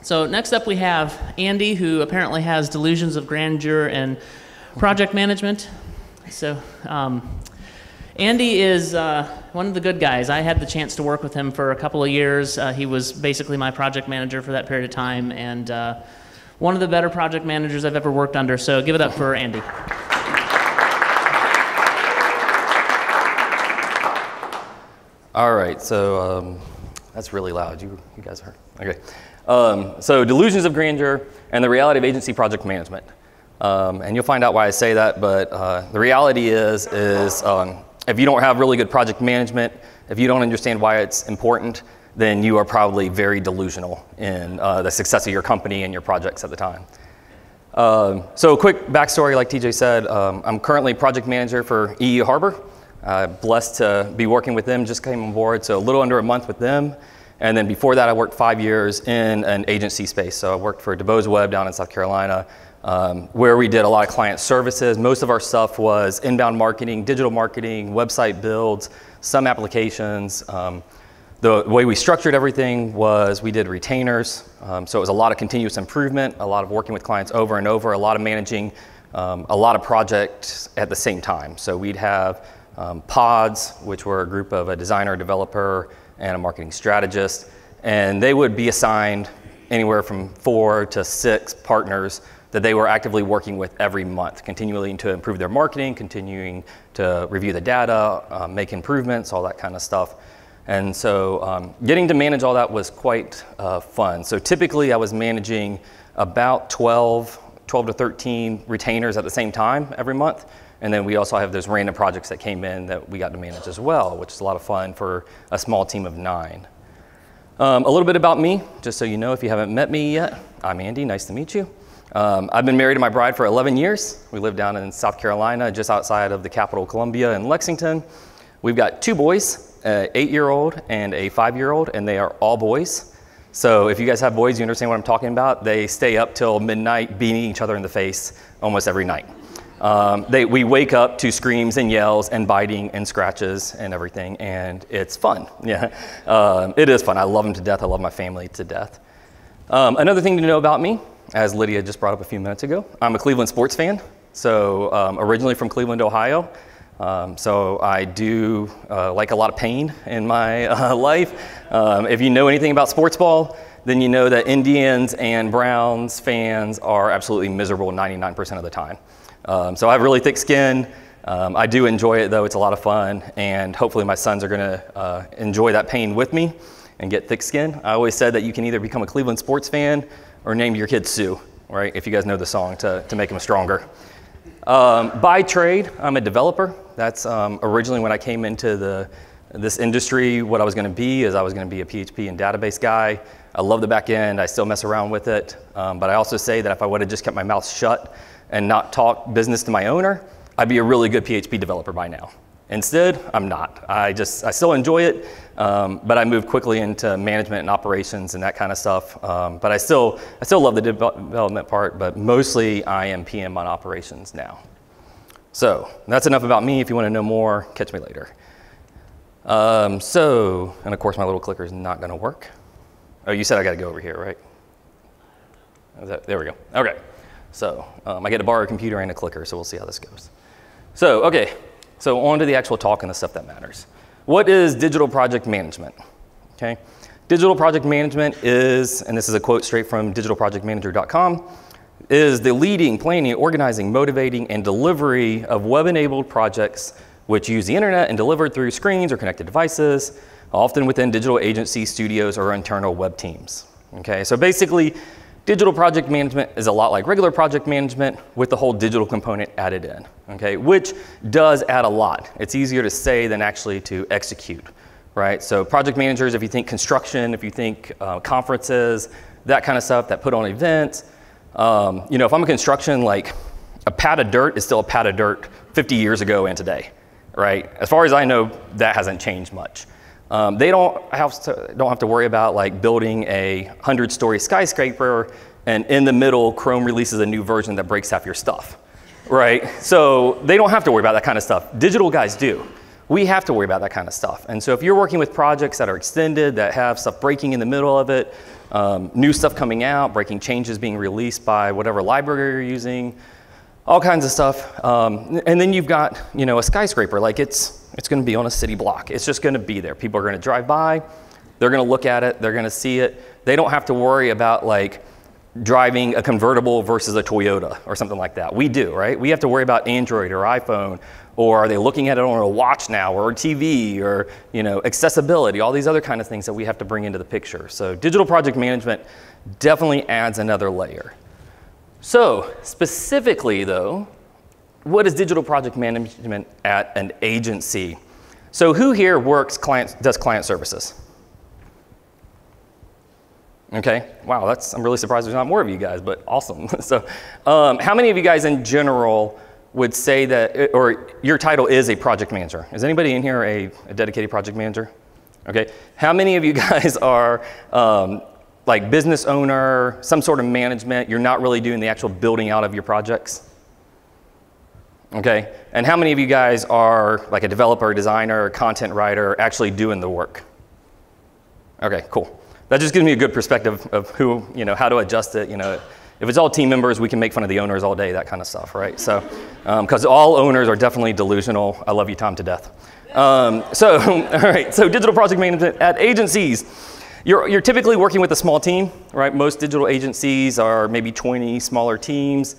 So next up we have Andy, who apparently has delusions of grandeur and project management. So Andy is one of the good guys. I had the chance to work with him for a couple of years. He was basically my project manager for that period of time, and one of the better project managers I've ever worked under. So give it up for Andy. All right, so that's really loud. You guys heard? Okay. So delusions of grandeur and the reality of agency project management. And you'll find out why I say that, but the reality is if you don't have really good project management, if you don't understand why it's important, then you are probably very delusional in the success of your company and your projects at the time. So quick backstory, like TJ said, I'm currently project manager for EU Harbor. Blessed to be working with them, just came on board, so a little under a month with them. And then before that, I worked 5 years in an agency space. So I worked for DuBose Webb down in South Carolina, where we did a lot of client services. Most of our stuff was inbound marketing, digital marketing, website builds, some applications. The way we structured everything was we did retainers. So it was a lot of continuous improvement, a lot of working with clients over and over, a lot of managing a lot of projects at the same time. So we'd have pods, which were a group of a designer, developer, and a marketing strategist, and they would be assigned anywhere from 4 to 6 partners that they were actively working with every month, continuing to improve their marketing, continuing to review the data, make improvements, all that kind of stuff. And so getting to manage all that was quite fun. So typically I was managing about 12 to 13 retainers at the same time every month. And then we also have those random projects that came in that we got to manage as well, which is a lot of fun for a small team of 9. A little bit about me, just so you know if you haven't met me yet. I'm Andy, nice to meet you. I've been married to my bride for 11 years. We live down in South Carolina, just outside of the capital, Columbia, in Lexington. We've got 2 boys, an 8-year-old and a 5-year-old, and they are all boys. So if you guys have boys, you understand what I'm talking about. They stay up till midnight beating each other in the face almost every night. We wake up to screams and yells and biting and scratches and everything, and it's fun. Yeah, it is fun. I love them to death. I love my family to death. Another thing to know about me, as Lydia just brought up a few minutes ago, I'm a Cleveland sports fan. So originally from Cleveland, Ohio. So I do like a lot of pain in my life. If you know anything about sports ball, then you know that Indians and Browns fans are absolutely miserable 99% of the time. So I have really thick skin. I do enjoy it though, it's a lot of fun, and hopefully my sons are gonna enjoy that pain with me and get thick skin. I always said that you can either become a Cleveland sports fan or name your kid Sue, right? If you guys know the song, to make them stronger. By trade, I'm a developer. That's originally when I came into this industry, what I was gonna be is I was gonna be a PHP and database guy. I love the back end, I still mess around with it, but I also say that if I would have just kept my mouth shut and not talk business to my owner, I'd be a really good PHP developer by now. Instead, I'm not. I still enjoy it, but I moved quickly into management and operations and that kind of stuff. But I still love the development part, but mostly I am PM on operations now. So that's enough about me. If you want to know more, catch me later. And of course my little clicker is not gonna work. Oh, you said I gotta go over here, right? There we go, okay. So I get to borrow a computer and a clicker, so we'll see how this goes. So, okay, so on to the actual talk and the stuff that matters. What is digital project management? Okay, digital project management is, and this is a quote straight from digitalprojectmanager.com, is the leading, planning, organizing, motivating, and delivery of web-enabled projects which use the internet and delivered through screens or connected devices, often within digital agency studios or internal web teams. Okay, so basically, digital project management is a lot like regular project management with the whole digital component added in, okay? Which does add a lot. It's easier to say than actually to execute, right? So project managers, if you think construction, if you think conferences, that kind of stuff that put on events, you know, if I'm a construction, like a pad of dirt is still a pad of dirt 50 years ago and today, right? As far as I know, that hasn't changed much. They don't have to worry about like building a 100-story skyscraper and in the middle Chrome releases a new version that breaks half your stuff, right? So they don't have to worry about that kind of stuff. Digital guys do. We have to worry about that kind of stuff. And so if you're working with projects that are extended, that have stuff breaking in the middle of it, new stuff coming out, breaking changes being released by whatever library you're using, all kinds of stuff. And then you've got, a skyscraper, like it's going to be on a city block. It's just going to be there. People are going to drive by, they're going to look at it, they're going to see it. They don't have to worry about like driving a convertible versus a Toyota or something like that. We do, right? We have to worry about Android or iPhone, or are they looking at it on a watch now, or a TV, or accessibility, all these other kind of things that we have to bring into the picture. So digital project management definitely adds another layer. So specifically though, what is digital project management at an agency? So who here does client services? Okay, wow, I'm really surprised there's not more of you guys, but awesome. So how many of you guys in general would say that, or your title is a project manager? Is anybody in here a dedicated project manager? Okay, how many of you guys are like business owner, some sort of management, you're not really doing the actual building out of your projects? Okay, and how many of you guys are like a developer, designer, content writer, actually doing the work? Okay, cool. That just gives me a good perspective of who, how to adjust it. If it's all team members, we can make fun of the owners all day, that kind of stuff, right? So, because all owners are definitely delusional. I love you, Tom, to death. All right, so digital project management at agencies. You're typically working with a small team, right? Most digital agencies are maybe 20 smaller teams.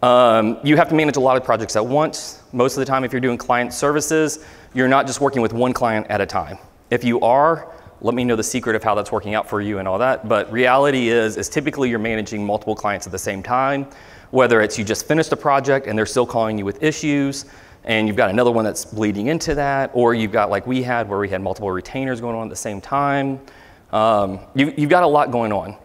You have to manage a lot of projects at once. Most of the time, if you're doing client services, you're not just working with one client at a time. If you are, let me know the secret of how that's working out for you and all that. But reality is typically you're managing multiple clients at the same time, whether it's you just finished a project and they're still calling you with issues, and you've got another one that's bleeding into that, or you've got like we had, where we had multiple retainers going on at the same time. You've got a lot going on.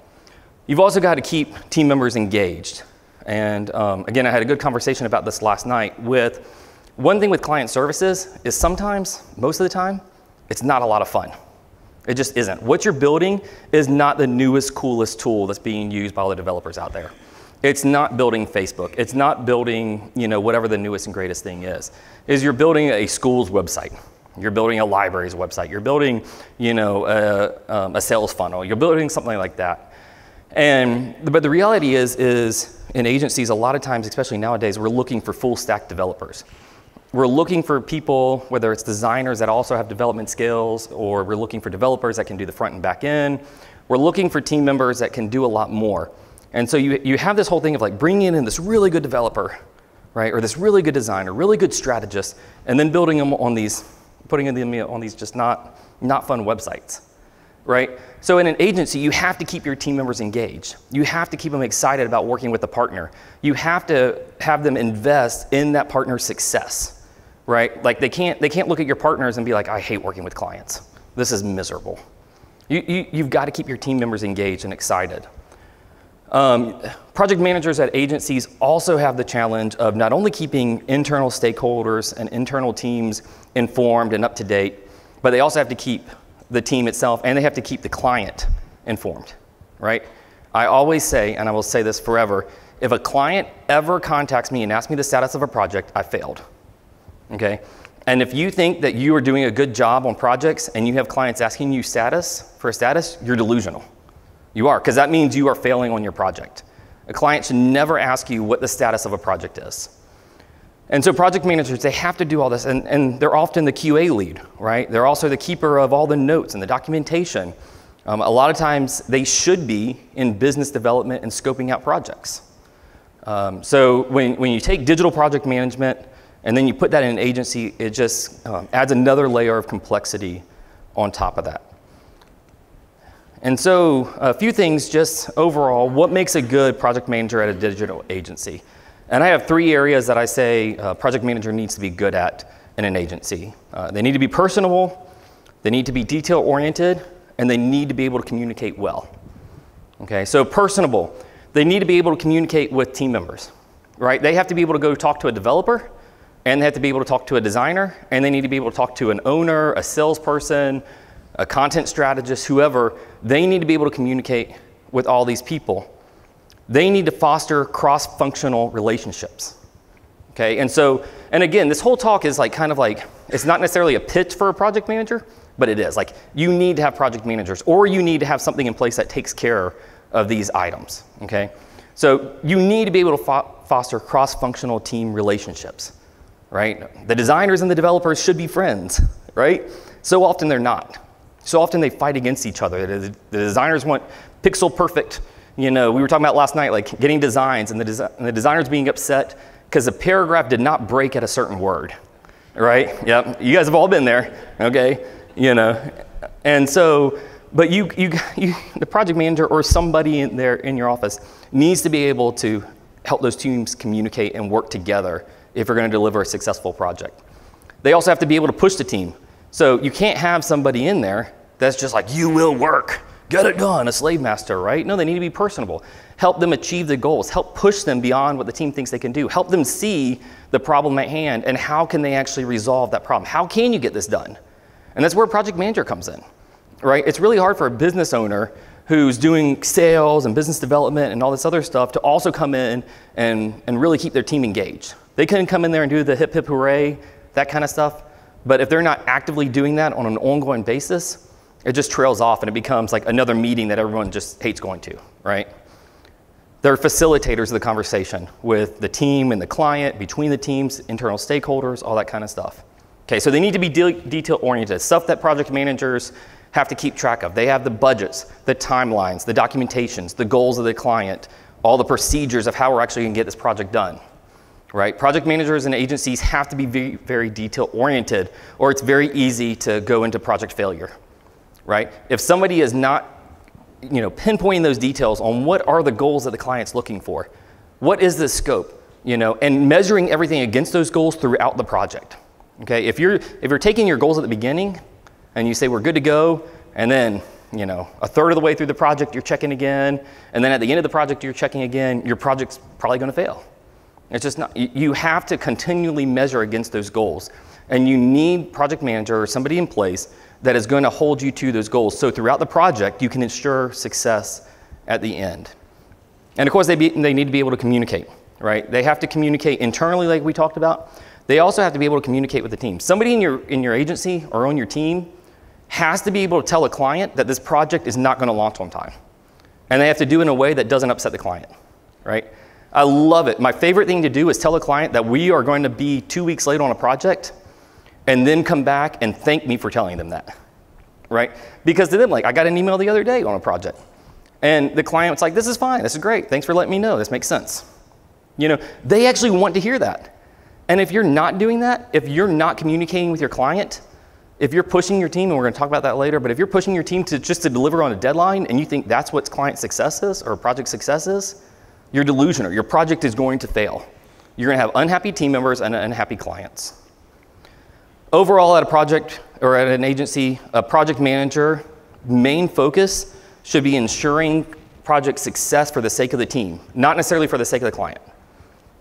You've also got to keep team members engaged. And again, I had a good conversation about this last night. With one thing with client services is sometimes, most of the time, it's not a lot of fun. It just isn't. What you're building is not the newest, coolest tool that's being used by all the developers out there. It's not building Facebook. It's not building, whatever the newest and greatest thing is. You're building a school's website. You're building a library's website. You're building, a sales funnel. You're building something like that. But the reality is in agencies, a lot of times, especially nowadays, we're looking for full stack developers. We're looking for people, whether it's designers that also have development skills, or we're looking for developers that can do the front and back end. We're looking for team members that can do a lot more. And so you have this whole thing of like bringing in this really good developer, right? Or this really good designer, really good strategist, and then building them on putting them on these just not fun websites, right? So in an agency, you have to keep your team members engaged. You have to keep them excited about working with a partner. You have to have them invest in that partner's success. Right? Like they can't look at your partners and be like, I hate working with clients. This is miserable. You've got to keep your team members engaged and excited. Project managers at agencies also have the challenge of not only keeping internal stakeholders and internal teams informed and up to date, but they also have to keep the team itself, and they have to keep the client informed, right? I always say, and I will say this forever, if a client ever contacts me and asks me the status of a project, I failed. Okay, and if you think that you are doing a good job on projects and you have clients asking you for a status, you're delusional. You are, because that means you are failing on your project. A client should never ask you what the status of a project is. And so project managers, they have to do all this, and they're often the QA lead, right? They're also the keeper of all the notes and the documentation. A lot of times they should be in business development and scoping out projects. So when you take digital project management and then you put that in an agency, it just adds another layer of complexity on top of that. And so a few things just overall, what makes a good project manager at a digital agency? And I have 3 areas that I say a project manager needs to be good at in an agency. They need to be personable, they need to be detail-oriented, and they need to be able to communicate well. Okay, so personable, they need to be able to communicate with team members, right? They have to be able to go talk to a developer, and they have to be able to talk to a designer, and they need to be able to talk to an owner, a salesperson, a content strategist, whoever. They need to be able to communicate with all these people. They need to foster cross-functional relationships. Okay, and again, this whole talk is it's not necessarily a pitch for a project manager. but it is. Like, you need to have project managers, or you need to have something in place that takes care of these items, okay? So you need to be able to foster cross-functional team relationships, right? The designers and the developers should be friends, right? So often they're not. So often they fight against each other. The designers want pixel perfect. You know, we were talking about last night, like getting designs, and the designers being upset because the paragraph did not break at a certain word, right? Yep, you guys have all been there, okay? You know, and so, but the project manager or somebody in there in your office needs to be able to help those teams communicate and work together if you're going to deliver a successful project. They also have to be able to push the team. So you can't have somebody in there that's just like, you will work, get it done, a slave master, right? No, they need to be personable. Help them achieve the goals. Help push them beyond what the team thinks they can do. Help them see the problem at hand and how can they actually resolve that problem. How can you get this done? And that's where a project manager comes in, right? It's really hard for a business owner who's doing sales and business development and all this other stuff to also come in and really keep their team engaged. They can come in there and do the hip hip hooray, that kind of stuff. But if they're not actively doing that on an ongoing basis, it just trails off and it becomes like another meeting that everyone just hates going to, right? They're facilitators of the conversation with the team and the client, between the teams, internal stakeholders, all that kind of stuff. Okay, so they need to be detail-oriented, stuff that project managers have to keep track of. They have the budgets, the timelines, the documentations, the goals of the client, all the procedures of how we're actually gonna get this project done, right? Project managers and agencies have to be very, very detail-oriented, or it's very easy to go into project failure, right? If somebody is not, you know, pinpointing those details on what are the goals that the client's looking for, what is the scope, you know, and measuring everything against those goals throughout the project. Okay, if you're taking your goals at the beginning and you say we're good to go, and then, you know, a third of the way through the project you're checking again, and then at the end of the project you're checking again, your project's probably going to fail. It's just not. You have to continually measure against those goals, and you need project manager or somebody in place that is going to hold you to those goals. So throughout the project, you can ensure success at the end. And of course, they need to be able to communicate, right? They have to communicate internally, like we talked about. They also have to be able to communicate with the team. Somebody in your agency or on your team has to be able to tell a client that this project is not going to launch on time. And they have to do it in a way that doesn't upset the client, right? I love it. My favorite thing to do is tell a client that we are going to be 2 weeks late on a project and then come back and thank me for telling them that, right? Because to them, like, I got an email the other day on a project. And the client's like, this is fine, this is great, thanks for letting me know, this makes sense. You know, they actually want to hear that. And if you're not doing that, if you're not communicating with your client, if you're pushing your team, and we're going to talk about that later, but if you're pushing your team to just to deliver on a deadline and you think that's what client success is or project success is, you're delusional. Your project is going to fail. You're going to have unhappy team members and unhappy clients. Overall, at a project or at an agency, a project manager, main focus should be ensuring project success for the sake of the team, not necessarily for the sake of the client.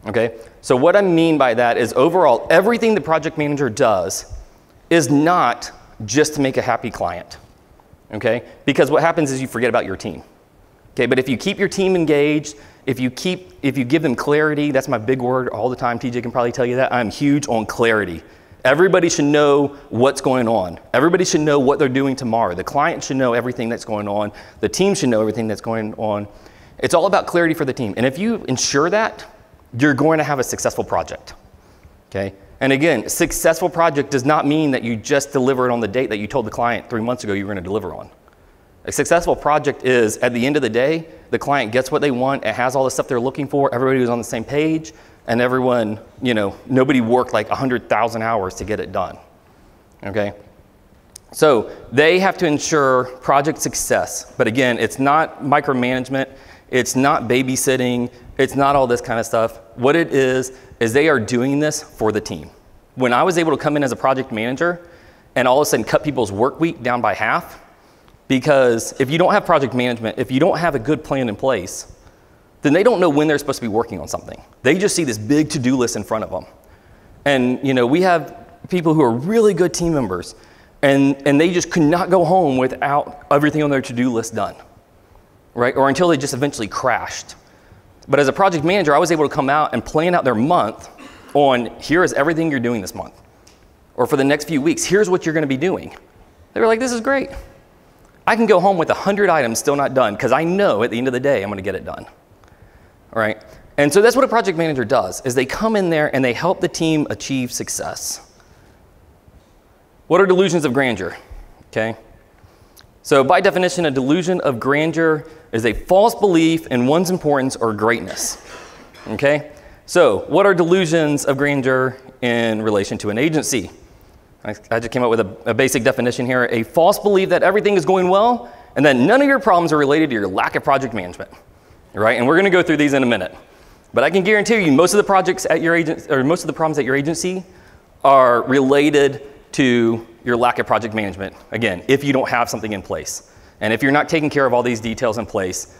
Okay, so what I mean by that is overall, everything the project manager does is not just to make a happy client, okay? Because what happens is you forget about your team, okay? But if you keep your team engaged, if you give them clarity, that's my big word all the time, TJ can probably tell you that, I'm huge on clarity. Everybody should know what's going on. Everybody should know what they're doing tomorrow. The client should know everything that's going on. The team should know everything that's going on. It's all about clarity for the team. And if you ensure that, you're going to have a successful project, okay? And again, successful project does not mean that you just deliver it on the date that you told the client 3 months ago you were going to deliver on. A successful project is, at the end of the day, the client gets what they want, it has all the stuff they're looking for, everybody was on the same page, and everyone, you know, nobody worked like 100,000 hours to get it done, okay? So they have to ensure project success, but again, it's not micromanagement, it's not babysitting, it's not all this kind of stuff. What it is they are doing this for the team. When I was able to come in as a project manager and all of a sudden cut people's work week down by half, because if you don't have project management, if you don't have a good plan in place, then they don't know when they're supposed to be working on something. They just see this big to-do list in front of them. And you know, we have people who are really good team members and they just could not go home without everything on their to-do list done, right? Or until they just eventually crashed. But as a project manager, I was able to come out and plan out their month on, here is everything you're doing this month. Or for the next few weeks, here's what you're going to be doing. They were like, this is great. I can go home with 100 items still not done because I know at the end of the day I'm going to get it done. All right? And so that's what a project manager does, is they come in there and they help the team achieve success. What are delusions of grandeur? Okay? So by definition, a delusion of grandeur is a false belief in one's importance or greatness. Okay? So what are delusions of grandeur in relation to an agency? I just came up with a basic definition here. A false belief that everything is going well and that none of your problems are related to your lack of project management. Right? And we're going to go through these in a minute. But I can guarantee you most of the projects at your agency, or most of the problems at your agency are related to your lack of project management. Again, if you don't have something in place. And if you're not taking care of all these details in place,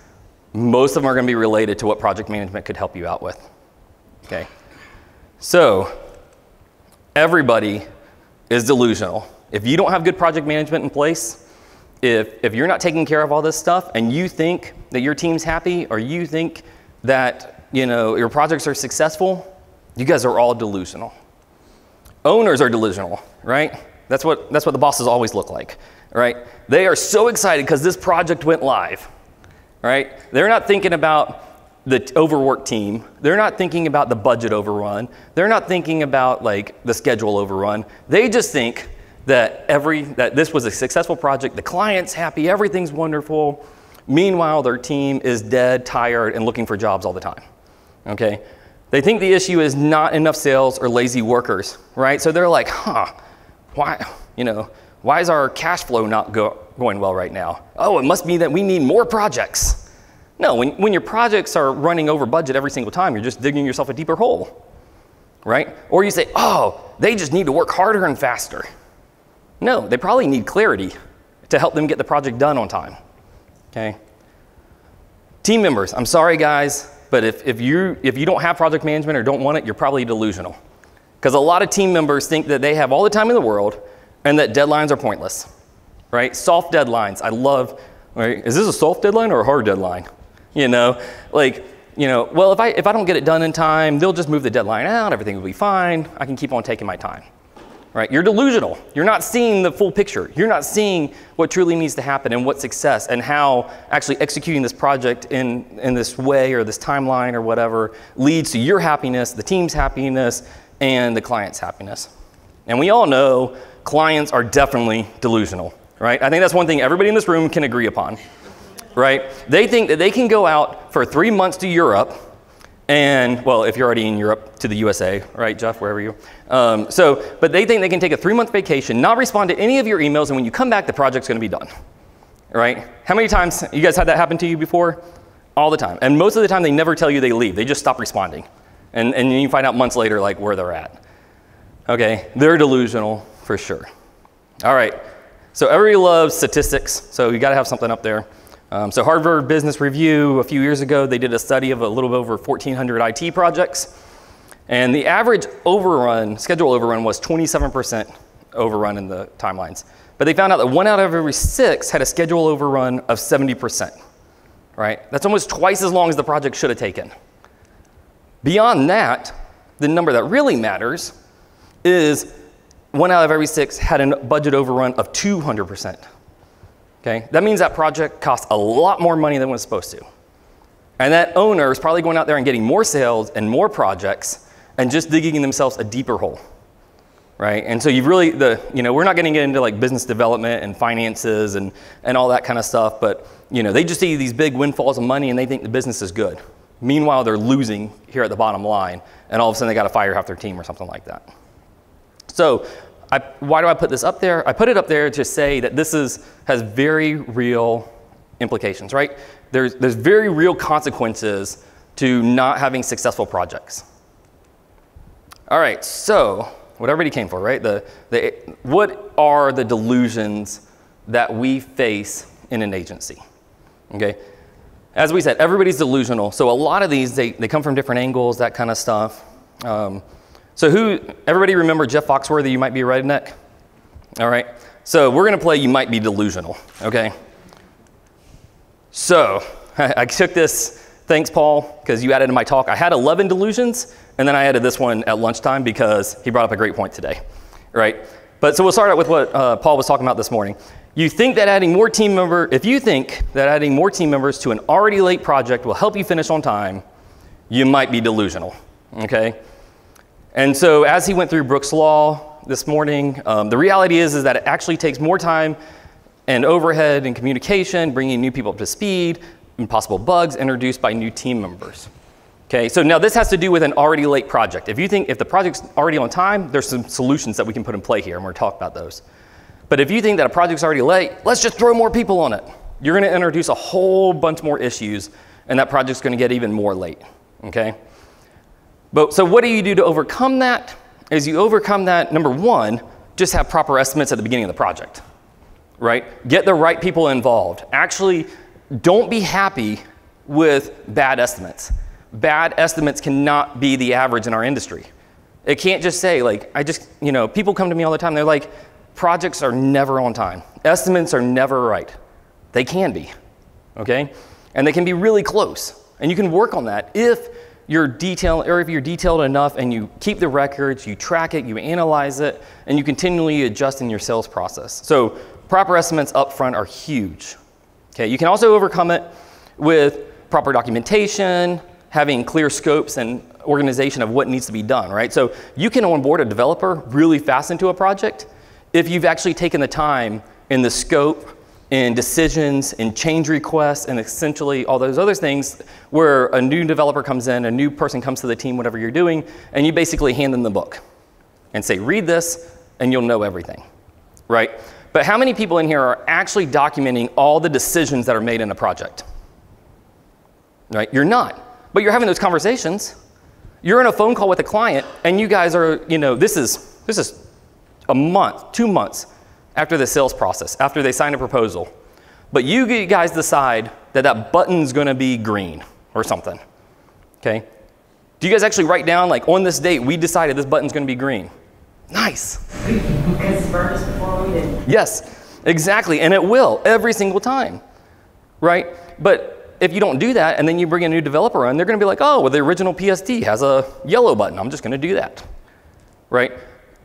most of them are going to be related to what project management could help you out with. Okay? So, everybody is delusional. If you don't have good project management in place, if you're not taking care of all this stuff and you think that your team's happy or you think that your projects are successful, you guys are all delusional. Owners are delusional, right? That's what the bosses always look like, right? They are so excited because this project went live, right? They're not thinking about the overworked team. They're not thinking about the budget overrun. They're not thinking about like the schedule overrun. They just think that this was a successful project. The client's happy. Everything's wonderful. Meanwhile, their team is dead, tired, and looking for jobs all the time. Okay? They think the issue is not enough sales or lazy workers, right? So they're like, why is our cash flow not going well right now? Oh, it must be that we need more projects. No, when your projects are running over budget every single time, you're just digging yourself a deeper hole, right? Or you say, oh, they just need to work harder and faster. No, they probably need clarity to help them get the project done on time, okay? Team members, I'm sorry guys, but if you don't have project management or don't want it, you're probably delusional. Because a lot of team members think that they have all the time in the world and that deadlines are pointless, right? Soft deadlines, I love, right? Is this a soft deadline or a hard deadline? Well, if I don't get it done in time, they'll just move the deadline out, everything will be fine, I can keep on taking my time, right? You're delusional. You're not seeing the full picture. You're not seeing what truly needs to happen and what success and how actually executing this project in this way or this timeline or whatever leads to your happiness, the team's happiness, and the client's happiness. And we all know clients are definitely delusional, right? I think that's one thing everybody in this room can agree upon, right? They think that they can go out for 3 months to Europe and, well, if you're already in Europe, to the USA, right, Jeff, wherever you are. But they think they can take a 3-month vacation, not respond to any of your emails, and when you come back, the project's going to be done, right? How many times, you guys had that happen to you before? All the time. And most of the time, they never tell you they leave. They just stop responding. And you find out months later, like, where they're at. Okay, they're delusional for sure. All right, so everybody loves statistics, so you got to have something up there. So Harvard Business Review, a few years ago, they did a study of a little over 1,400 IT projects. And the average overrun, schedule overrun, was 27% overrun in the timelines. But they found out that 1 out of every 6 had a schedule overrun of 70%, right? That's almost twice as long as the project should have taken. Beyond that, the number that really matters is 1 out of every 6 had a budget overrun of 200%. Okay? That means that project cost a lot more money than it was supposed to. And that owner is probably going out there and getting more sales and more projects and just digging themselves a deeper hole, right? And so you've really, we're not getting into like business development and finances and all that kind of stuff, but they just see these big windfalls of money and they think the business is good. Meanwhile, they're losing here at the bottom line, and all of a sudden they got to fire half their team or something like that. So why do I put this up there? I put it up there to say that this has very real implications, right? There's very real consequences to not having successful projects. All right, so what everybody came for, right? What are the delusions that we face in an agency? Okay, as we said, everybody's delusional. So a lot of these, they come from different angles, that kind of stuff. So everybody remember Jeff Foxworthy, You Might Be a Redneck? All right, so we're gonna play You Might Be Delusional, okay? So I took this, thanks Paul, because you added to my talk. I had 11 delusions, and then I added this one at lunchtime because he brought up a great point today, right? But so we'll start out with what Paul was talking about this morning. You think that adding more team members, if you think that adding more team members to an already late project will help you finish on time, you might be delusional, okay? And so as he went through Brooks' Law this morning, the reality is that it actually takes more time and overhead and communication, bringing new people up to speed, and possible bugs introduced by new team members. Okay, so now this has to do with an already late project. If the project's already on time, there's some solutions that we can put in play here, and we're going to talk about those. But if you think that a project's already late, let's just throw more people on it. You're going to introduce a whole bunch more issues, and that project's going to get even more late, okay? But so what do you do to overcome that? Is you overcome that, number one, just have proper estimates at the beginning of the project, right? Get the right people involved. Actually, don't be happy with bad estimates. Bad estimates cannot be the average in our industry. It can't just say, like, people come to me all the time, they're like, projects are never on time. Estimates are never right. They can be, okay? And they can be really close. And you can work on that if you're detailed enough and you keep the records, you track it, you analyze it, and you continually adjust in your sales process. So proper estimates up front are huge. Okay, you can also overcome it with proper documentation, having clear scopes and organization of what needs to be done, right? So you can onboard a developer really fast into a project if you've actually taken the time in the scope, in decisions, in change requests, and essentially all those other things where a new developer comes in, a new person comes to the team, whatever you're doing, and you basically hand them the book and say, read this, and you'll know everything, right? But how many people in here are actually documenting all the decisions that are made in a project? Right? You're not. But you're having those conversations. You're in a phone call with a client, and you guys are, this is a month, 2 months after the sales process, after they sign a proposal. But you guys decide that that button's going to be green or something. Okay? Do you guys actually write down, like, on this date, we decided this button's going to be green? Nice. Because burned us before we did. Yes, exactly. And it will every single time. Right? But if you don't do that and then you bring a new developer in, they're going to be like, oh, well, the original PSD has a yellow button. I'm just going to do that, right?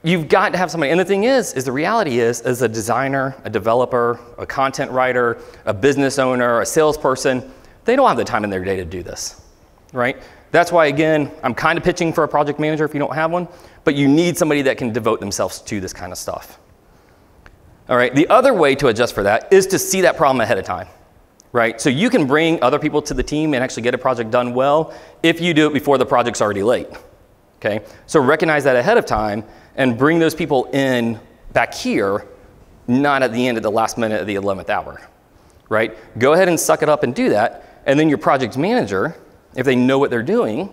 You've got to have somebody. And the thing is the reality is, as a designer, a developer, a content writer, a business owner, a salesperson, they don't have the time in their day to do this, right? That's why, again, I'm kind of pitching for a project manager if you don't have one, but you need somebody that can devote themselves to this kind of stuff. All right, the other way to adjust for that is to see that problem ahead of time. Right? So you can bring other people to the team and actually get a project done well if you do it before the project's already late. Okay? So recognize that ahead of time and bring those people in back here, not at the end at the last minute of the 11th hour. Right? Go ahead and suck it up and do that. And then your project manager, if they know what they're doing,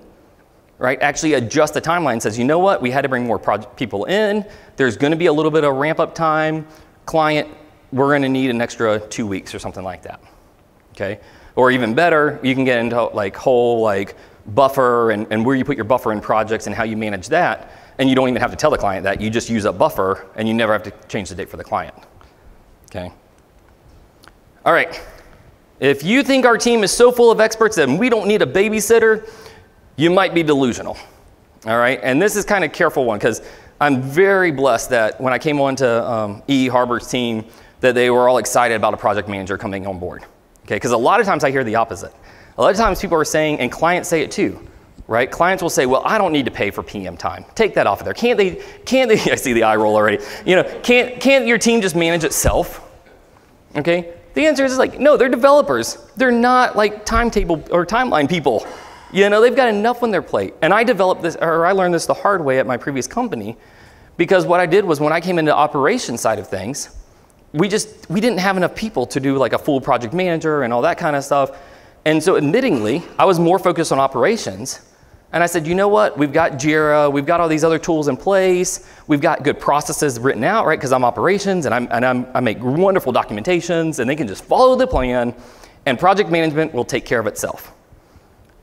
right, actually adjust the timeline, says, you know what, we had to bring more people in. There's going to be a little bit of ramp up time. Client, we're going to need an extra 2 weeks or something like that. Okay? Or even better, you can get into whole buffer and where you put your buffer in projects and how you manage that. And you don't even have to tell the client that. You just use up buffer and you never have to change the date for the client. Okay? All right. If you think our team is so full of experts that we don't need a babysitter, you might be delusional. All right? And this is kind of a careful one because I'm very blessed that when I came on to E. Harbor's team, that they were all excited about a project manager coming on board. Okay, because a lot of times I hear the opposite. A lot of times people are saying, and clients say it too, right? Clients will say, well, I don't need to pay for PM time. Take that off of there. Can't they, I see the eye roll already. Can't your team just manage itself? Okay, the answer is no, they're developers. They're not timetable or timeline people. They've got enough on their plate. And I learned this the hard way at my previous company because what I did was when I came into the operations side of things, we didn't have enough people to do a full project manager and all that kind of stuff. And so admittingly, I was more focused on operations. And I said, you know what? We've got Jira, we've got all these other tools in place, we've got good processes written out, right? Because I'm operations and I make wonderful documentations and they can just follow the plan and project management will take care of itself.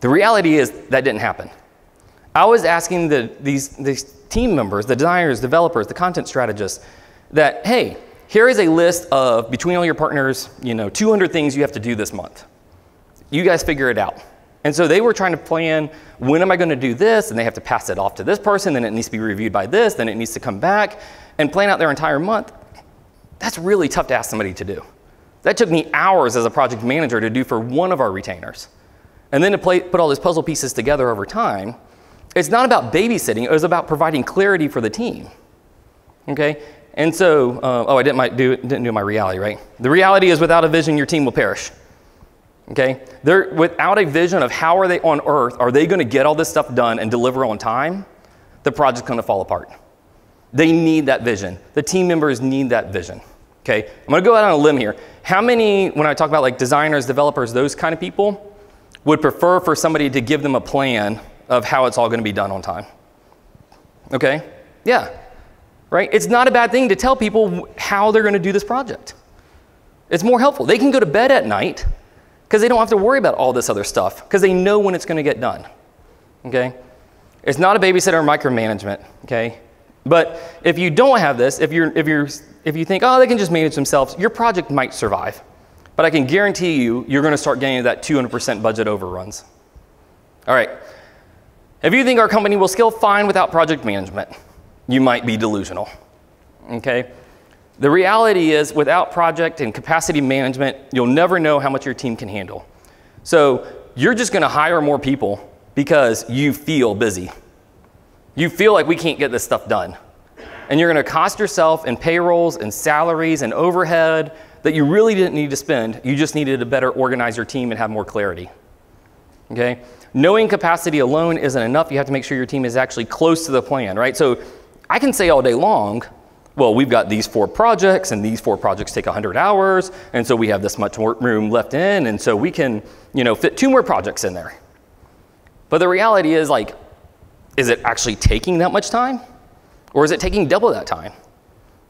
The reality is that didn't happen. I was asking these team members, the designers, developers, the content strategists, that, hey, here is a list of, between all your partners, 200 things you have to do this month. You guys figure it out. And so they were trying to plan, when am I going to do this? And they have to pass it off to this person, then it needs to be reviewed by this, then it needs to come back, and plan out their entire month. That's really tough to ask somebody to do. That took me hours as a project manager to do for one of our retainers. And then to put all those puzzle pieces together over time. It's not about babysitting, it was about providing clarity for the team. Okay? And so, I didn't do my reality, right? The reality is without a vision, your team will perish. Okay? Without a vision of how are they on earth, are they going to get all this stuff done and deliver on time, the project's going to fall apart. They need that vision. The team members need that vision. Okay? I'm going to go out on a limb here. How many, when I talk about like designers, developers, those kind of people, would prefer for somebody to give them a plan of how it's all going to be done on time? Okay? Yeah. Right? It's not a bad thing to tell people how they're going to do this project. It's more helpful. They can go to bed at night because they don't have to worry about all this other stuff because they know when it's going to get done. Okay? It's not a babysitter or micromanagement. Okay? But if you don't have this, if you think, oh, they can just manage themselves, your project might survive. But I can guarantee you, you're going to start getting that 200% budget overruns. All right. If you think our company will scale fine without project management, you might be delusional. Okay? The reality is, without project and capacity management, you'll never know how much your team can handle. So you're just going to hire more people because you feel busy. You feel like we can't get this stuff done. And you're going to cost yourself in payrolls and salaries and overhead that you really didn't need to spend. You just needed to better organize your team and have more clarity. Okay? Knowing capacity alone isn't enough. You have to make sure your team is actually close to the plan, right? So I can say all day long, well, we've got these 4 projects, and these 4 projects take 100 hours, and so we have this much more room left in, and so we can, fit 2 more projects in there. But the reality is, like, is it actually taking that much time? Or is it taking double that time?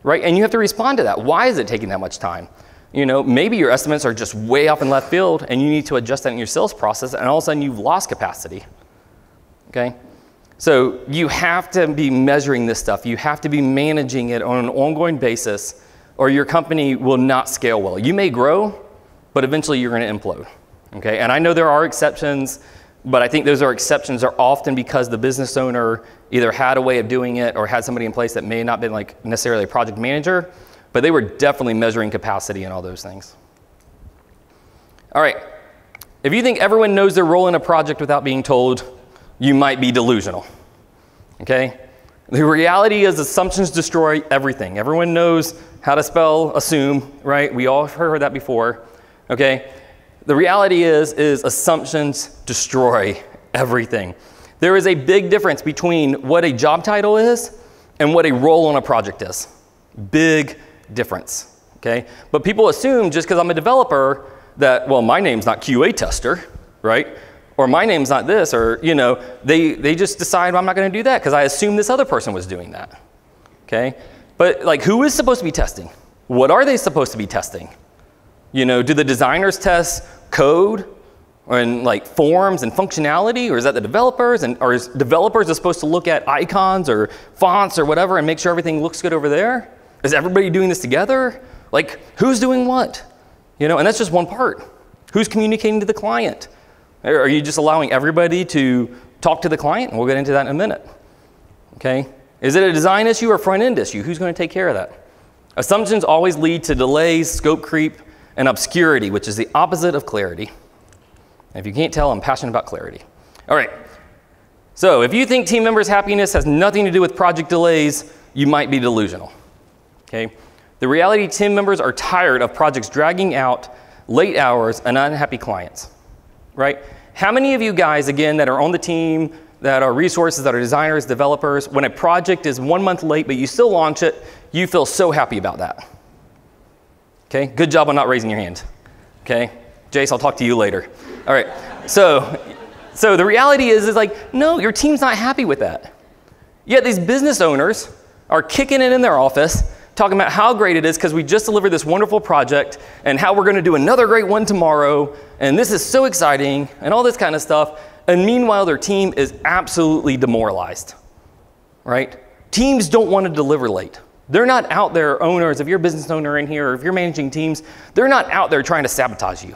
Right? And you have to respond to that. Why is it taking that much time? Maybe your estimates are just way off in left field, and you need to adjust that in your sales process, and all of a sudden you've lost capacity. Okay? So you have to be measuring this stuff. You have to be managing it on an ongoing basis, or your company will not scale well. You may grow, but eventually you're going to implode. Okay? And I know there are exceptions, but I think those exceptions are often because the business owner either had a way of doing it or had somebody in place that may not have been like necessarily a project manager, but they were definitely measuring capacity and all those things. All right. If you think everyone knows their role in a project without being told, you might be delusional. Okay? The reality is assumptions destroy everything. Everyone knows how to spell assume, right? We all heard that before. Okay? The reality is assumptions destroy everything. There is a big difference between what a job title is and what a role on a project is. Big difference, okay? But people assume just because I'm a developer that, well, my name's not QA tester, right? Or my name's not this, or, they just decide I'm not going to do that because I assume this other person was doing that, okay? But, like, who is supposed to be testing? What are they supposed to be testing? Do the designers test code and like forms and functionality, or is that the developers? Or is developers are supposed to look at icons or fonts or whatever and make sure everything looks good over there? Is everybody doing this together? Like, who's doing what? And that's just one part. Who's communicating to the client? Are you just allowing everybody to talk to the client? And we'll get into that in a minute. Okay? Is it a design issue or front-end issue? Who's going to take care of that? Assumptions always lead to delays, scope creep, and obscurity, which is the opposite of clarity. And if you can't tell, I'm passionate about clarity. All right. So if you think team members' happiness has nothing to do with project delays, you might be delusional. Okay? The reality, team members are tired of projects dragging out, late hours, and unhappy clients. Right? How many of you guys, again, that are on the team, that are resources, that are designers, developers, when a project is 1 month late, but you still launch it, you feel so happy about that? Okay, good job on not raising your hand. Okay, Jace, I'll talk to you later. All right, so the reality is like, no, your team's not happy with that. Yet these business owners are kicking it in their office, talking about how great it is because we just delivered this wonderful project and how we're going to do another great one tomorrow, and this is so exciting, and all this kind of stuff. And meanwhile, their team is absolutely demoralized, right? Teams don't want to deliver late. They're not out there, owners, if you're a business owner in here, or if you're managing teams, they're not out there trying to sabotage you.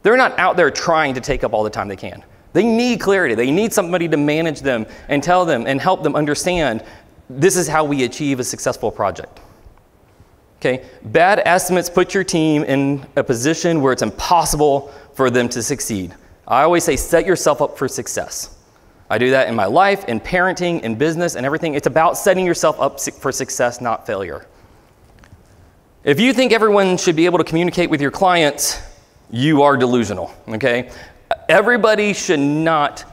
They're not out there trying to take up all the time they can. They need clarity. They need somebody to manage them and tell them and help them understand this is how we achieve a successful project. Okay? Bad estimates put your team in a position where it's impossible for them to succeed. I always say set yourself up for success. I do that in my life, in parenting, in business, and everything. It's about setting yourself up for success, not failure. If you think everyone should be able to communicate with your clients, you are delusional, okay? Everybody should not,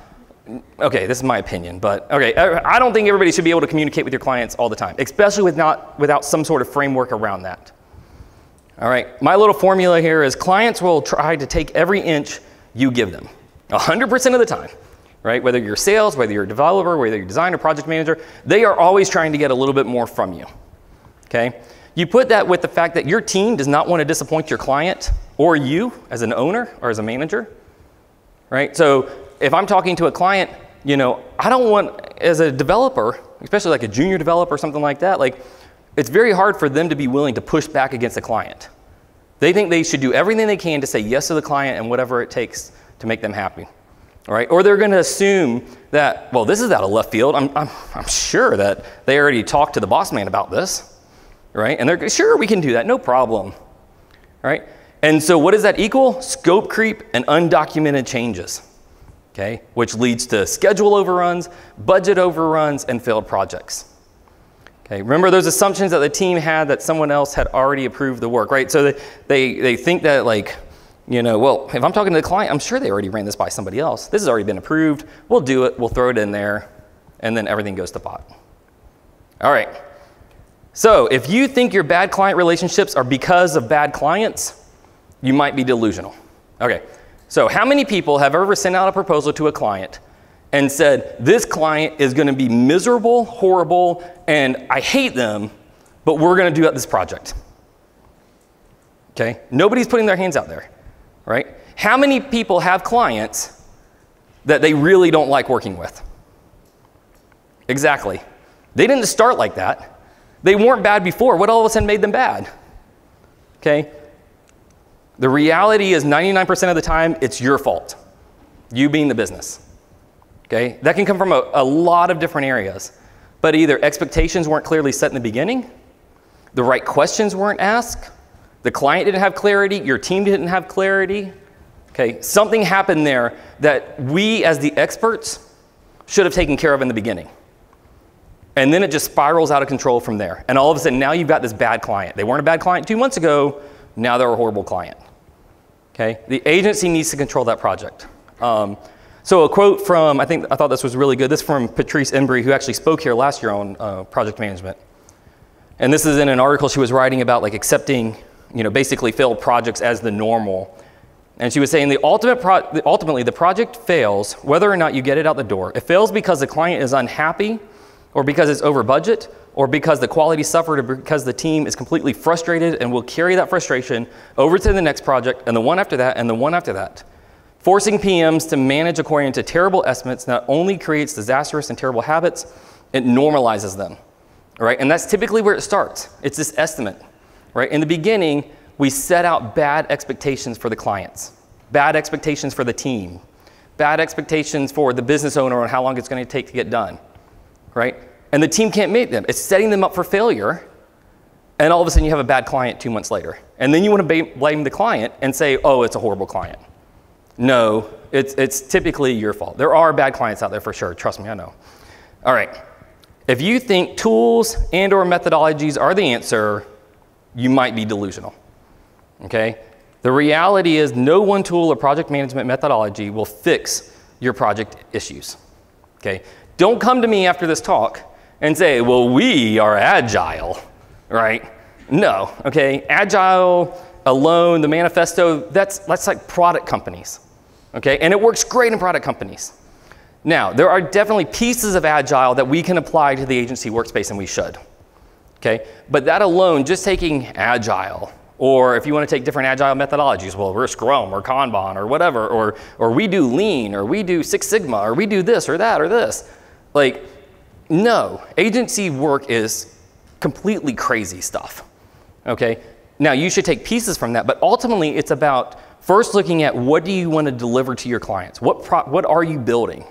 okay, this is my opinion, but okay, I don't think everybody should be able to communicate with your clients all the time, especially without some sort of framework around that. All right, my little formula here is clients will try to take every inch you give them, 100% of the time, right? Whether you're sales, whether you're a developer, whether you're a designer, project manager, they are always trying to get a little bit more from you, okay? You put that with the fact that your team does not want to disappoint your client or you as an owner or as a manager, right? So if I'm talking to a client, you know, I don't want, as a developer, especially like a junior developer or something like that, like it's very hard for them to be willing to push back against a client. They think they should do everything they can to say yes to the client and whatever it takes to make them happy, all right? Or they're going to assume that, well, this is out of left field. I'm sure that they already talked to the boss man about this, right? And they're sure we can do that, no problem, right? And so what does that equal? Scope creep and undocumented changes, okay? Which leads to schedule overruns, budget overruns, and failed projects. Okay, remember those assumptions that the team had that someone else had already approved the work, right? So they think that like, you know, well, if I'm talking to the client, I'm sure they already ran this by somebody else. This has already been approved. We'll do it, we'll throw it in there, and then everything goes to pot. All right. So if you think your bad client relationships are because of bad clients, you might be delusional. Okay, so how many people have ever sent out a proposal to a client and said, this client is going to be miserable, horrible, and I hate them, but we're going to do this project? Okay, nobody's putting their hands out there, right? How many people have clients that they really don't like working with? Exactly. They didn't start like that. They weren't bad before. What all of a sudden made them bad? Okay? The reality is 99% of the time, it's your fault. You being the business. Okay? That can come from a lot of different areas. But either expectations weren't clearly set in the beginning, the right questions weren't asked, the client didn't have clarity, your team didn't have clarity. Okay? Something happened there that we as the experts should have taken care of in the beginning. And then it just spirals out of control from there. And all of a sudden, now you've got this bad client. They weren't a bad client 2 months ago. Now they're a horrible client. Okay? The agency needs to control that project. So a quote from, I thought this was really good. This is from Patrice Embry, who actually spoke here last year on project management. And this is in an article she was writing about like accepting, you know, basically failed projects as the normal. And she was saying ultimately the project fails whether or not you get it out the door. It fails because the client is unhappy, or because it's over budget, or because the quality suffered, or because the team is completely frustrated and will carry that frustration over to the next project, and the one after that, and the one after that. Forcing PMs to manage according to terrible estimates not only creates disastrous and terrible habits, it normalizes them, right? And that's typically where it starts. It's this estimate, right? In the beginning, we set out bad expectations for the clients, bad expectations for the team, bad expectations for the business owner on how long it's going to take to get done, right? And the team can't meet them. It's setting them up for failure, and all of a sudden you have a bad client 2 months later. And then you want to blame the client and say, oh, it's a horrible client. No, it's typically your fault. There are bad clients out there for sure. Trust me, I know. All right. If you think tools and or methodologies are the answer, you might be delusional, okay? The reality is no one tool or project management methodology will fix your project issues, okay? Don't come to me after this talk and say, well, we are agile, right? No, okay? Agile alone, the manifesto, that's like product companies, okay? And it works great in product companies. Now, there are definitely pieces of agile that we can apply to the agency workspace, and we should, okay? But that alone, just taking agile, or if you want to take different agile methodologies, well, we're SCRUM or Kanban or whatever, or we do Lean, or we do Six Sigma, or we do this or that or this. Like, no, agency work is completely crazy stuff, okay? Now, you should take pieces from that, but ultimately it's about First looking at what do you want to deliver to your clients? What are you building?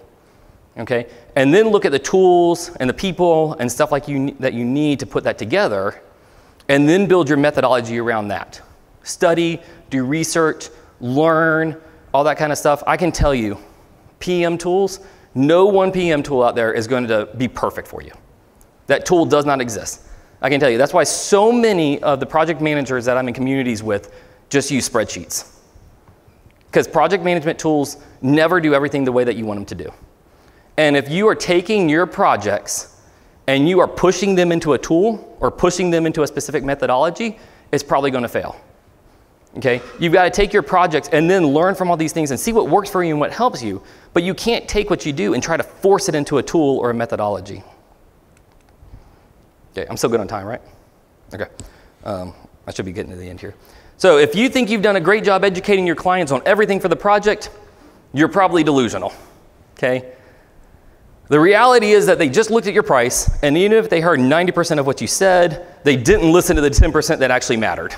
Okay, and then look at the tools and the people and stuff like that you need to put that together, and then build your methodology around that. Study, do research, learn, all that kind of stuff. I can tell you, PM tools, no one PM tool out there is going to be perfect for you. That tool does not exist. I can tell you, that's why so many of the project managers that I'm in communities with just use spreadsheets. Because project management tools never do everything the way that you want them to do. And if you are taking your projects and you are pushing them into a tool or pushing them into a specific methodology, it's probably going to fail. Okay? You've got to take your projects and then learn from all these things and see what works for you and what helps you. But you can't take what you do and try to force it into a tool or a methodology. Okay, I'm still good on time, right? Okay. I should be getting to the end here. So if you think you've done a great job educating your clients on everything for the project, you're probably delusional. Okay? The reality is that they just looked at your price, and even if they heard 90% of what you said, they didn't listen to the 10% that actually mattered.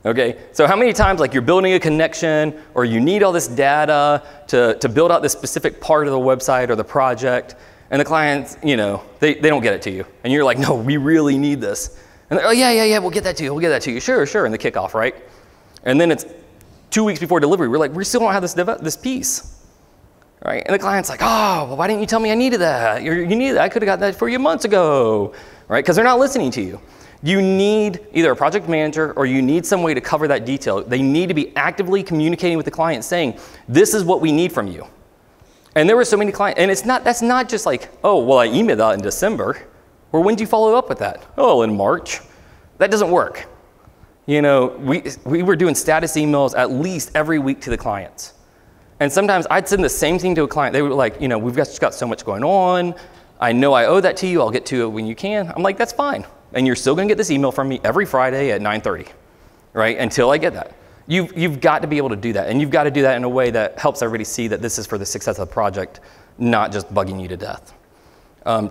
Okay? So how many times, like, you're building a connection, or you need all this data to build out this specific part of the website or the project, and the clients, you know, they don't get it to you. And you're like, no, we really need this. And they're, oh, yeah, we'll get that to you, we'll get that to you. Sure, in the kickoff, right? And then it's 2 weeks before delivery. We're like, we still don't have this piece. Right? And the client's like, oh, well, why didn't you tell me I needed that? You needed that. I could have got that for you months ago, right? Because they're not listening to you. You need either a project manager or you need some way to cover that detail. They need to be actively communicating with the client saying, this is what we need from you. And there were so many clients, and that's not just like, oh, well, I emailed that in December. Or when did you follow up with that? Oh, in March. That doesn't work. You know, we were doing status emails at least every week to the clients. And sometimes I'd send the same thing to a client. They were like, you know, we've just got so much going on. I know I owe that to you. I'll get to it when you can. I'm like, that's fine. And you're still going to get this email from me every Friday at 9:30, right? Until I get that. You've got to be able to do that. And you've got to do that in a way that helps everybody see that this is for the success of the project, not just bugging you to death.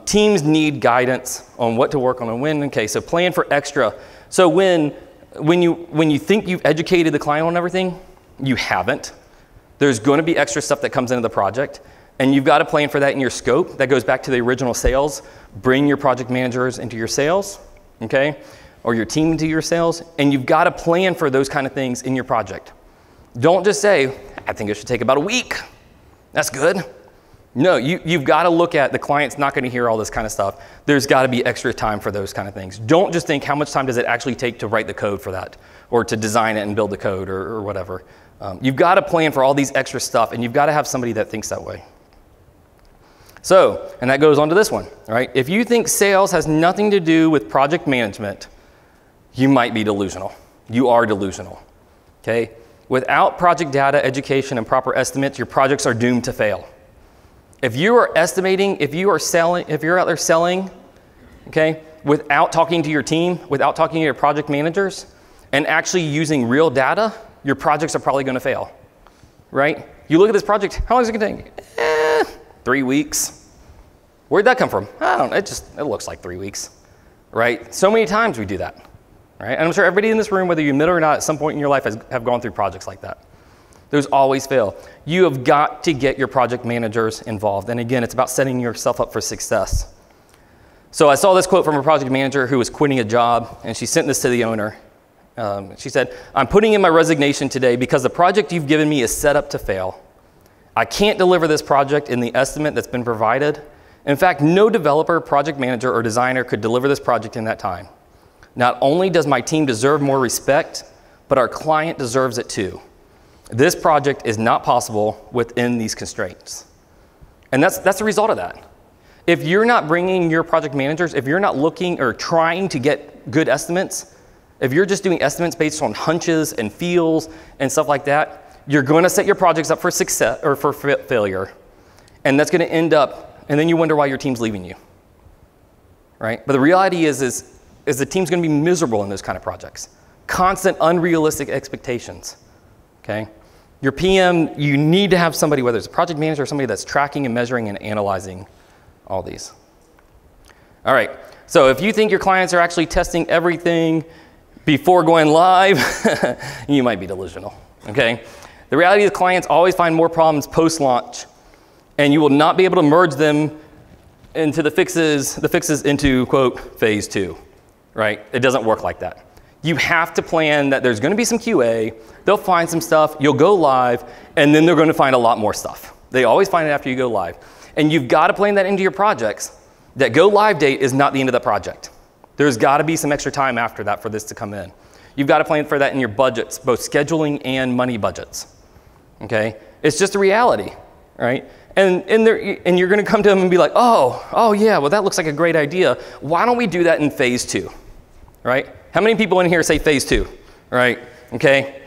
Teams need guidance on what to work on and when. Okay, so plan for extra. So when you think you've educated the client on everything, you haven't. There's going to be extra stuff that comes into the project, and you've got to plan for that in your scope. That goes back to the original sales. Bring your project managers into your sales, okay, or your team into your sales, and you've got to plan for those kind of things in your project. Don't just say, I think it should take about a week. That's good. No, you've got to look at the client's not going to hear all this kind of stuff. There's got to be extra time for those kind of things. Don't just think how much time does it actually take to write the code for that or to design it and build the code or whatever. You've got to plan for all these extra stuff, and you've got to have somebody that thinks that way. So, and that goes on to this one, right? If you think sales has nothing to do with project management, you might be delusional. You are delusional, okay? Without project data, education, and proper estimates, your projects are doomed to fail. If you are estimating, if you're out there selling, okay, without talking to your team, without talking to your project managers, and actually using real data, your projects are probably going to fail, right? You look at this project, how long is it going to take? 3 weeks. Where'd that come from? I don't know, it looks like 3 weeks, right? So many times we do that, right? And I'm sure everybody in this room, whether you admit it or not, at some point in your life have gone through projects like that. Those always fail. You have got to get your project managers involved. And again, it's about setting yourself up for success. So I saw this quote from a project manager who was quitting a job, and she sent this to the owner. She said, I'm putting in my resignation today because the project you've given me is set up to fail. I can't deliver this project in the estimate that's been provided. In fact, no developer, project manager, or designer could deliver this project in that time. Not only does my team deserve more respect, but our client deserves it too. This project is not possible within these constraints. And that's the result of that. If you're not bringing your project managers, if you're not looking or trying to get good estimates, if you're just doing estimates based on hunches and feels and stuff like that, you're going to set your projects up for success or for failure. And that's going to end up, and then you wonder why your team's leaving you, right? But the reality is the team's going to be miserable in those kind of projects. Constant unrealistic expectations, okay? Your PM, you need to have somebody, whether it's a project manager or somebody that's tracking and measuring and analyzing all these. All right, so if you think your clients are actually testing everything before going live, you might be delusional, okay? The reality is clients always find more problems post-launch, and you will not be able to merge them into the fixes into, quote, phase 2, right? It doesn't work like that. You have to plan that there's going to be some QA, they'll find some stuff, you'll go live, and then they're going to find a lot more stuff. They always find it after you go live. And you've got to plan that into your projects. That go live date is not the end of the project. There's got to be some extra time after that for this to come in. You've got to plan for that in your budgets, both scheduling and money budgets, okay? It's just a reality, right? And you're going to come to them and be like, oh yeah, well that looks like a great idea. Why don't we do that in phase 2, right? How many people in here say phase 2, right? Okay,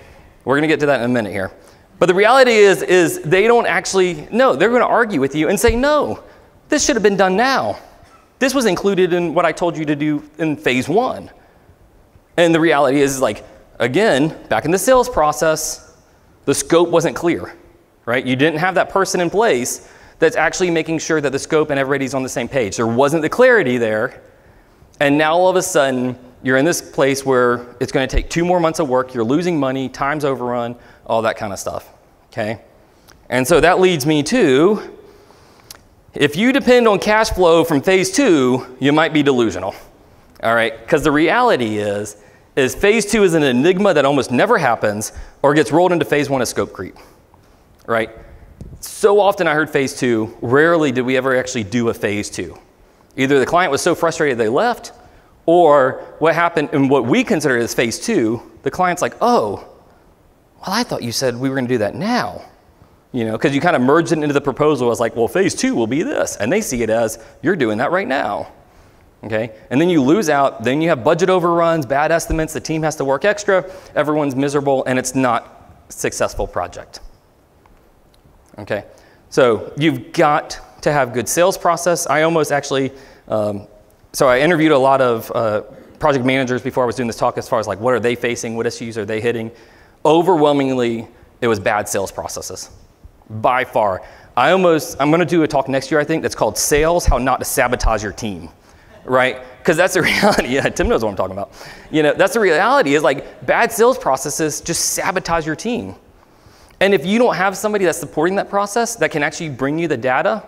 we're going to get to that in a minute here. But the reality is they don't actually, no, they're going to argue with you and say, no, this should have been done now. This was included in what I told you to do in phase 1. And the reality is like, again, back in the sales process, the scope wasn't clear, right? You didn't have that person in place that's actually making sure that the scope and everybody's on the same page. There wasn't the clarity there. And now all of a sudden, you're in this place where it's going to take 2 more months of work, you're losing money, time's overrun, all that kind of stuff, okay? And so that leads me to, if you depend on cash flow from phase 2, you might be delusional, all right? Because the reality is phase 2 is an enigma that almost never happens or gets rolled into phase 1 as scope creep, right? So often I heard phase 2, rarely did we ever actually do a phase 2. Either the client was so frustrated they left, or what happened in what we consider as phase 2, the client's like, oh, well, I thought you said we were going to do that now. You know, because you kind of merged it into the proposal as like, well, phase 2 will be this. And they see it as, you're doing that right now. Okay? And then you lose out, then you have budget overruns, bad estimates, the team has to work extra, everyone's miserable, and it's not a successful project. Okay? So you've got to have good sales process. I almost actually, so I interviewed a lot of project managers before I was doing this talk as far as like, what are they facing? What issues are they hitting? Overwhelmingly, it was bad sales processes, by far. I'm going to do a talk next year, I think, that's called Sales, How Not to Sabotage Your Team, right? Because that's the reality. Yeah, Tim knows what I'm talking about. You know, that's the reality is like bad sales processes just sabotage your team. And if you don't have somebody that's supporting that process that can actually bring you the data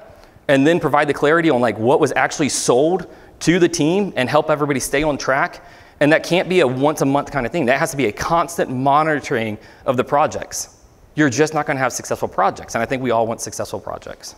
and then provide the clarity on like what was actually sold to the team and help everybody stay on track, and that can't be a once a month kind of thing. That has to be a constant monitoring of the projects. You're just not going to have successful projects. And I think we all want successful projects,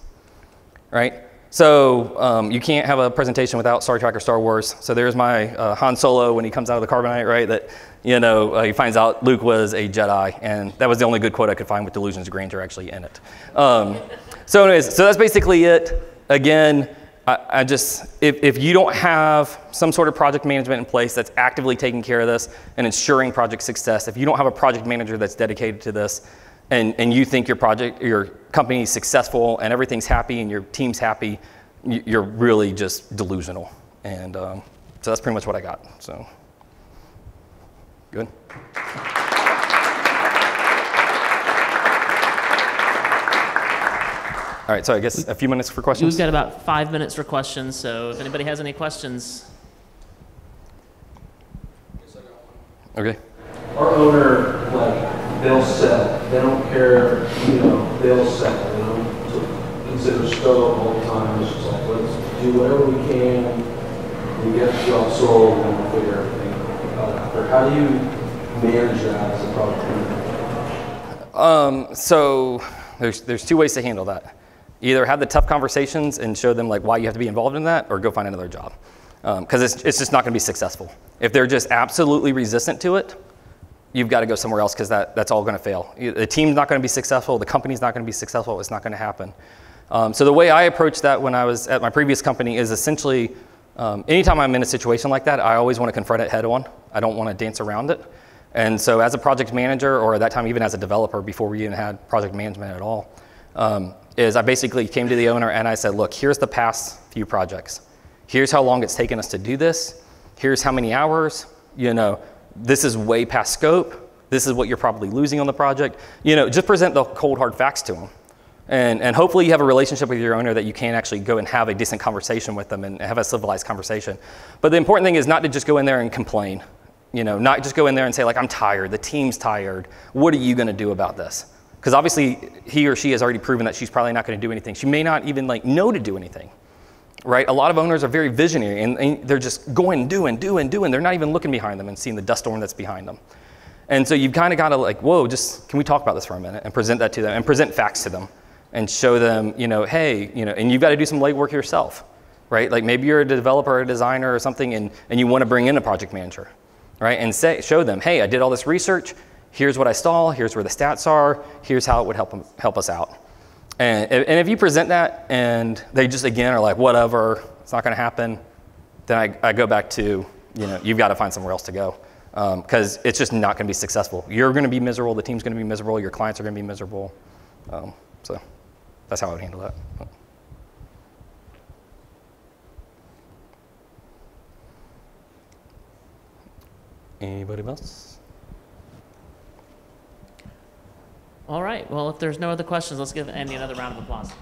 right? So you can't have a presentation without Star Trek or Star Wars. So there's my Han Solo when he comes out of the carbonite, right? That, you know, he finds out Luke was a Jedi. And that was the only good quote I could find with Delusions of Grandeur actually in it. So anyways, so that's basically it. Again, I just, if you don't have some sort of project management in place that's actively taking care of this and ensuring project success, if you don't have a project manager that's dedicated to this, and you think your company is successful and everything's happy and your team's happy, you're really just delusional. And so that's pretty much what I got. So, good. All right, so I guess a few minutes for questions. We've got about 5 minutes for questions, so if anybody has any questions. Okay. Our owner, like, they'll sell. They don't care, you know, they'll sell. They don't consider scope all the time. It's just like, let's do whatever we can. We get the job sold, and we'll figure everything out after. How do you manage that as a project manager? So there's 2 ways to handle that. Either have the tough conversations and show them like why you have to be involved in that, or go find another job. Because it's just not going to be successful. If they're just absolutely resistant to it, you've got to go somewhere else, because that's all going to fail. The team's not going to be successful. The company's not going to be successful. It's not going to happen. So the way I approached that when I was at my previous company is essentially, anytime I'm in a situation like that, I always want to confront it head on. I don't want to dance around it. And so as a project manager, or at that time even as a developer before we even had project management at all, is I basically came to the owner and I said, look, here's the past few projects. Here's how long it's taken us to do this. Here's how many hours. You know, this is way past scope. This is what you're probably losing on the project. You know, just present the cold, hard facts to them. And hopefully you have a relationship with your owner that you can actually go and have a decent conversation with them and have a civilized conversation. But the important thing is not to just go in there and complain. You know, not just go in there and say like, I'm tired, the team's tired. What are you going to do about this? Because obviously he or she has already proven that she's probably not going to do anything. She may not even like know to do anything, right? A lot of owners are very visionary and they're just going, doing. They're not even looking behind them and seeing the dust storm that's behind them. And so you've kind of got to like, whoa, just can we talk about this for a minute and present that to them and present facts to them and show them, hey, and you've got to do some legwork yourself, right? Like maybe you're a developer or a designer or something and you want to bring in a project manager, right? And show them, hey, I did all this research. Here's what I saw. Here's where the stats are. Here's how it would help us out. And if you present that and they just, again, are like, whatever, it's not going to happen, then I go back to, you've got to find somewhere else to go because it's just not going to be successful. You're going to be miserable. The team's going to be miserable. Your clients are going to be miserable. So that's how I would handle that. Anybody else? All right. Well, if there's no other questions, let's give Andy another round of applause.